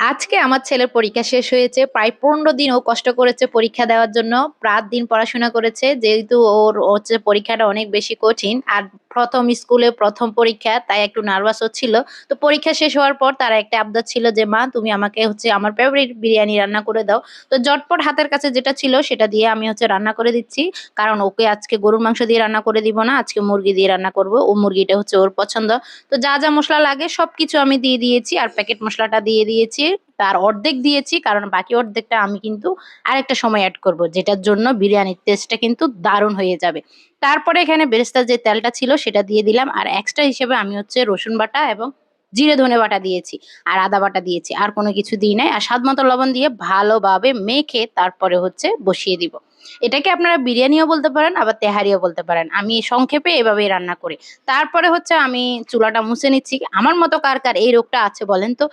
আজকে আমার ছেলের পরীক্ষা শেষ হয়েছে। প্রায় ১৫ দিন ও কষ্ট করেছে পরীক্ষা দেওয়ার জন্য। রাত দিন পড়াশোনা করেছে। যেহেতু ওর হচ্ছে পরীক্ষাটা অনেক বেশি কঠিন। আর ১ম স্কুলে ১ম পরীক্ষা, তাই একটু নার্ভাস হচ্ছিল। তো পরীক্ষা শেষ হওয়ার পর তার একটা আবদার ছিল যে, "মা তুমি আমাকে হচ্ছে আমার ফেভারিট বিরিয়ানি রান্না করে দাও।" তো ঝটপট হাতের কাছে যেটা ছিল সেটা দিয়ে আমি হচ্ছে রান্না করে দিচ্ছি। কারণ ওকে আজকে গরুর মাংস দিয়ে রান্না করে দিব না। আজকে মুরগি দিয়ে রান্না করব। ও মুরগিটা হচ্ছে ওর পছন্দ। তো যা মসলা লাগে সবকিছু আমি দিয়ে দিয়েছি। আর প্যাকেট মসলাটা দিয়ে দিয়েছি। তার অর্ধেক দিয়েছি, কারণ বাকি অর্ধেকটা আমি কিন্তু আরেকটা সময় এড করব, যেটার জন্য বিরিয়ানির টেস্টটা কিন্তু দারুণ হয়ে যাবে। তারপরে এখানে বেরেস্তার যে তেলটা ছিল সেটা দিয়ে দিলাম। আর এক্সট্রা হিসেবে আমি হচ্ছে রসুন বাটা এবং জিরে ধনে বাটা দিয়েছি। আর আদা বাটা দিয়েছি। আর কোনো কিছু দিই নাই। আর স্বাদমতো লবণ দিয়ে ভালোভাবে মেখে তারপরে হচ্ছে বসিয়ে দিব। এটাকে আপনারা বিরিয়ানিও বলতে পারেন, আবার তেহারিও বলতে পারেন। আমি সংক্ষেপে এভাবেই রান্না করি। তারপরে হচ্ছে আমি চুলাটা মুছে নিচ্ছি। আমার মতো কার এই রোগটা আছে বলেন তো?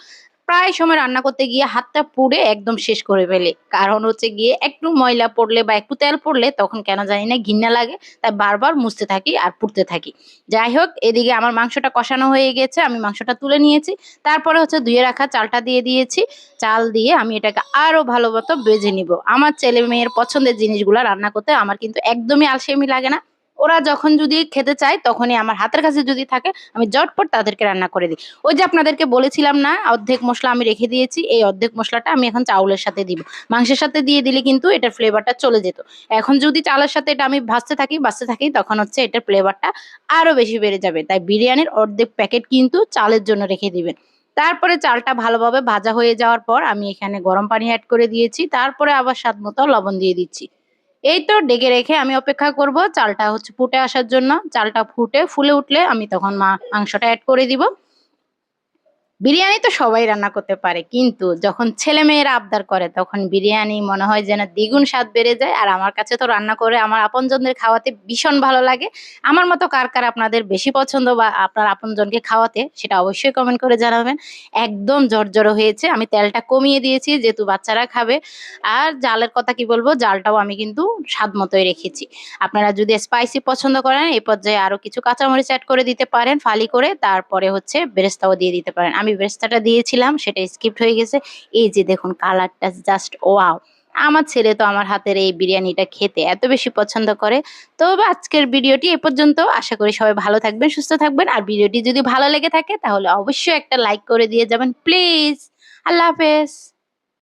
প্রায় সময় রান্না করতে গিয়ে হাতটা পুড়ে একদম শেষ করে ফেলি। কারণ হচ্ছে গিয়ে একটু ময়লা পড়লে বা একটু তেল পড়লে তখন কেন জানি না ঘিন্না লাগে। তাই বারবার মুছতে থাকি আর পুড়তে থাকি। যাই হোক, এদিকে আমার মাংসটা কষানো হয়ে গেছে। আমি মাংসটা তুলে নিয়েছি। তারপরে হচ্ছে ধুয়ে রাখা চালটা দিয়ে দিয়েছি। চাল দিয়ে আমি এটাকে আরো ভালোমতো ভেজে নিব। আমার ছেলে-মেয়ের পছন্দের জিনিসগুলা রান্না করতে আমার কিন্তু একদমই আলসেমি লাগে না। ওরা যখন যদি খেতে চায় তখনই আমার হাতের কাছে যদি থাকে আমি ঝটপট তাদেরকে রান্না করে দিই। ওই যে আপনাদেরকে বলেছিলাম না, অর্ধেক মসলা আমি রেখে দিয়েছি। এই অর্ধেক মসলাটা আমি এখন চাউলের সাথে দিব। মাংসের সাথে দিয়ে দিলে কিন্তু এটার ফ্লেভারটা চলে যেত। এখন যদি চালের সাথে এটা আমি ভাজতে থাকি তখন হচ্ছে এটার ফ্লেভারটা আরো বেশি বেড়ে যাবে। তাই বিরিয়ানির অর্ধেক প্যাকেট কিন্তু চালের জন্য রেখে দিবেন। তারপরে চালটা ভালোভাবে ভাজা হয়ে যাওয়ার পর আমি এখানে গরম পানি এড করে দিয়েছি। তারপরে আবার স্বাদমতো লবণ দিয়ে দিচ্ছি। এই তো ডেকে রেখে আমি অপেক্ষা করব চালটা হচ্ছে ফুটে আসার জন্য। চালটা ফুলে উঠলে আমি তখন মাংসটা এড করে দিব। বিরিয়ানি তো সবাই রান্না করতে পারে। কিন্তু যখন ছেলেমেয়েরা আবদার করে তখন বিরিয়ানি মনে হয় যেন দ্বিগুণ স্বাদ বেড়ে যায়। আর আমার কাছে তো রান্না করে আমার আপনজনদের খাওয়াতে ভীষণ ভালো লাগে। আমার মতো কার আপনাদের বেশি পছন্দ বা আপনার আপনজনকে খাওয়াতে সেটা অবশ্যই কমেন্ট করে জানাবেন। একদম জর্জর হয়েছে। আমি তেলটা কমিয়ে দিয়েছি যেহেতু বাচ্চারা খাবে। আর জালের কথা কি বলবো, জালটাও আমি কিন্তু স্বাদ মতোই রেখেছি। আপনারা যদি স্পাইসি পছন্দ করেন এই পর্যায়ে আরো কিছু কাঁচামরিচ এড করে দিতে পারেন ফালি করে। তারপরে হচ্ছে বেরেস্তাও দিয়ে দিতে পারেন। আমি বেরেস্তাটা দিয়েছিলাম, সেটা স্কিপড হয়ে গেছে। এই যে দেখুন কালারটা জাস্ট ওয়াও! আমার ছেলে তো আমার হাতের এই বিরিয়ানিটা খেতে এত বেশি পছন্দ করে। তো আজকের ভিডিওটি এ পর্যন্ত। আশা করি সবাই ভালো থাকবেন, সুস্থ থাকবেন। আর ভিডিওটি যদি ভালো লেগে থাকে তাহলে অবশ্যই একটা লাইক করে দিয়ে যাবেন প্লিজ। আল্লাহ হাফেজ।